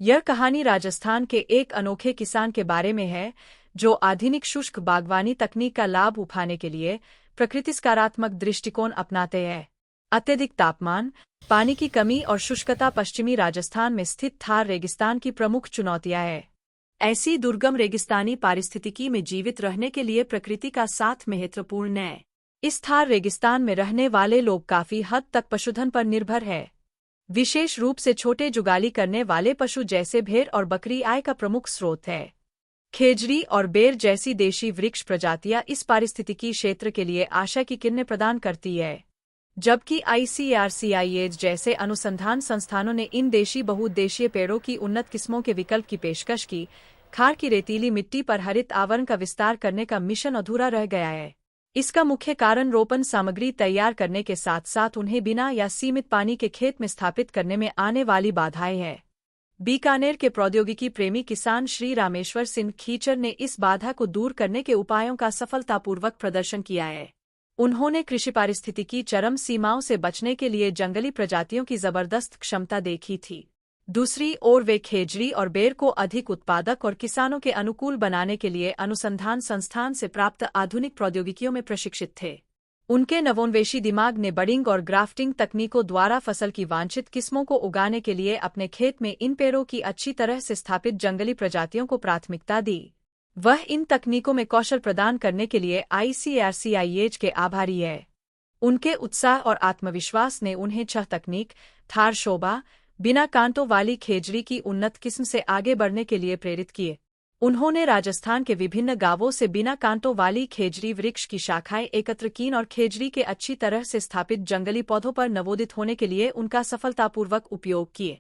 यह कहानी राजस्थान के एक अनोखे किसान के बारे में है जो आधुनिक शुष्क बागवानी तकनीक का लाभ उठाने के लिए प्रकृति सकारात्मक दृष्टिकोण अपनाते हैं। अत्यधिक तापमान, पानी की कमी और शुष्कता पश्चिमी राजस्थान में स्थित थार रेगिस्तान की प्रमुख चुनौतियां हैं। ऐसी दुर्गम रेगिस्तानी पारिस्थितिकी में जीवित रहने के लिए प्रकृति का साथ महत्वपूर्ण है। इस थार रेगिस्तान में रहने वाले लोग काफी हद तक पशुधन पर निर्भर है। विशेष रूप से छोटे जुगाली करने वाले पशु जैसे भेड़ और बकरी आय का प्रमुख स्रोत है। खेजड़ी और बेर जैसी देशी वृक्ष प्रजातियां इस पारिस्थितिकी क्षेत्र के लिए आशा की किरणें प्रदान करती है, जबकि ICAR-CIH जैसे अनुसंधान संस्थानों ने इन देशी बहुउद्देशीय पेड़ों की उन्नत किस्मों के विकल्प की पेशकश की। खार की रेतीली मिट्टी पर हरित आवरण का विस्तार करने का मिशन अधूरा रह गया है। इसका मुख्य कारण रोपण सामग्री तैयार करने के साथ साथ उन्हें बिना या सीमित पानी के खेत में स्थापित करने में आने वाली बाधाएं हैं। बीकानेर के प्रौद्योगिकी प्रेमी किसान श्री रामेश्वर सिंह खीचर ने इस बाधा को दूर करने के उपायों का सफलतापूर्वक प्रदर्शन किया है। उन्होंने कृषि पारिस्थितिकी चरम सीमाओं से बचने के लिए जंगली प्रजातियों की जबरदस्त क्षमता देखी थी। दूसरी ओर वे खेजड़ी और बेर को अधिक उत्पादक और किसानों के अनुकूल बनाने के लिए अनुसंधान संस्थान से प्राप्त आधुनिक प्रौद्योगिकियों में प्रशिक्षित थे। उनके नवोन्वेषी दिमाग ने बडिंग और ग्राफ्टिंग तकनीकों द्वारा फसल की वांछित किस्मों को उगाने के लिए अपने खेत में इन पेड़ों की अच्छी तरह से स्थापित जंगली प्रजातियों को प्राथमिकता दी। वह इन तकनीकों में कौशल प्रदान करने के लिए ICAR-CIH के आभारी है। उनके उत्साह और आत्मविश्वास ने उन्हें छह तकनीक थार शोभा बिना कांटों वाली खेजड़ी की उन्नत किस्म से आगे बढ़ने के लिए प्रेरित किए। उन्होंने राजस्थान के विभिन्न गांवों से बिना कांटों वाली खेजड़ी वृक्ष की शाखाएं एकत्र कीं और खेजड़ी के अच्छी तरह से स्थापित जंगली पौधों पर नवोदित होने के लिए उनका सफलतापूर्वक उपयोग किए।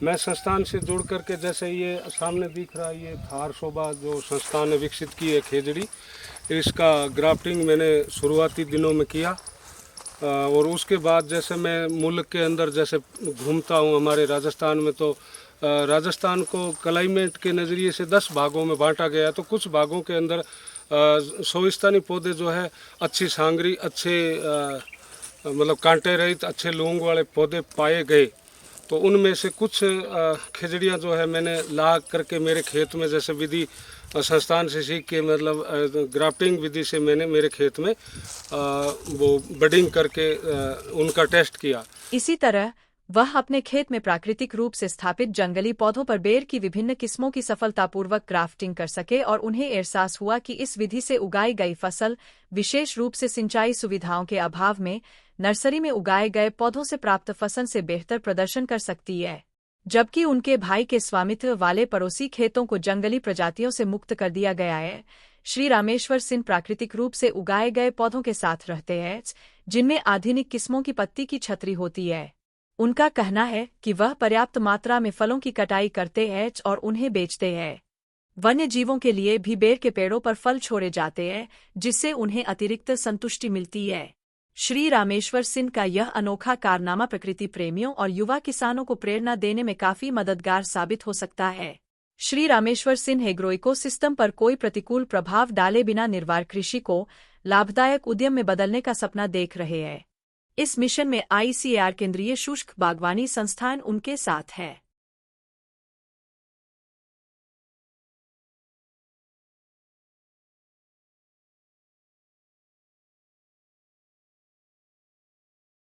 मैं संस्थान से जुड़ करके, जैसे ये सामने दिख रहा है, ये थार शोभा जो संस्थान ने विकसित की है खेजड़ी, इसका ग्राफ्टिंग मैंने शुरुआती दिनों में किया। और उसके बाद जैसे मैं मुल्क के अंदर जैसे घूमता हूँ हमारे राजस्थान में, तो राजस्थान को क्लाइमेट के नज़रिए से 10 भागों में बांटा गया है। तो कुछ भागों के अंदर सोविस्तानी पौधे जो है अच्छी सांगरी, अच्छे मतलब कांटे रहित अच्छे लूंग वाले पौधे पाए गए। तो उनमें से कुछ खिजड़ियाँ जो है मैंने ला करके मेरे खेत में जैसे विधि संस्थान से सीख के, मतलब ग्राफ्टिंग विधि से मैंने मेरे खेत में वो बडिंग करके उनका टेस्ट किया। इसी तरह वह अपने खेत में प्राकृतिक रूप से स्थापित जंगली पौधों पर बेर की विभिन्न किस्मों की सफलतापूर्वक ग्राफ्टिंग कर सके और उन्हें एहसास हुआ कि इस विधि से उगाई गई फसल, विशेष रूप से सिंचाई सुविधाओं के अभाव में नर्सरी में उगाए गए पौधों से प्राप्त फसल से बेहतर प्रदर्शन कर सकती है। जबकि उनके भाई के स्वामित्व वाले पड़ोसी खेतों को जंगली प्रजातियों से मुक्त कर दिया गया है। श्री रामेश्वर सिंह प्राकृतिक रूप से उगाए गए पौधों के साथ रहते हैं जिनमें आधुनिक किस्मों की पत्ती की छतरी होती है। उनका कहना है कि वह पर्याप्त मात्रा में फलों की कटाई करते हैं और उन्हें बेचते हैं। वन्य जीवों के लिए भी बेर के पेड़ों पर फल छोड़े जाते हैं, जिससे उन्हें अतिरिक्त संतुष्टि मिलती है। श्री रामेश्वर सिंह का यह अनोखा कारनामा प्रकृति प्रेमियों और युवा किसानों को प्रेरणा देने में काफी मददगार साबित हो सकता है। श्री रामेश्वर सिंह एग्रो इकोसिस्टम पर कोई प्रतिकूल प्रभाव डाले बिना निर्वाह कृषि को लाभदायक उद्यम में बदलने का सपना देख रहे हैं। इस मिशन में ICAR केंद्रीय शुष्क बागवानी संस्थान उनके साथ है।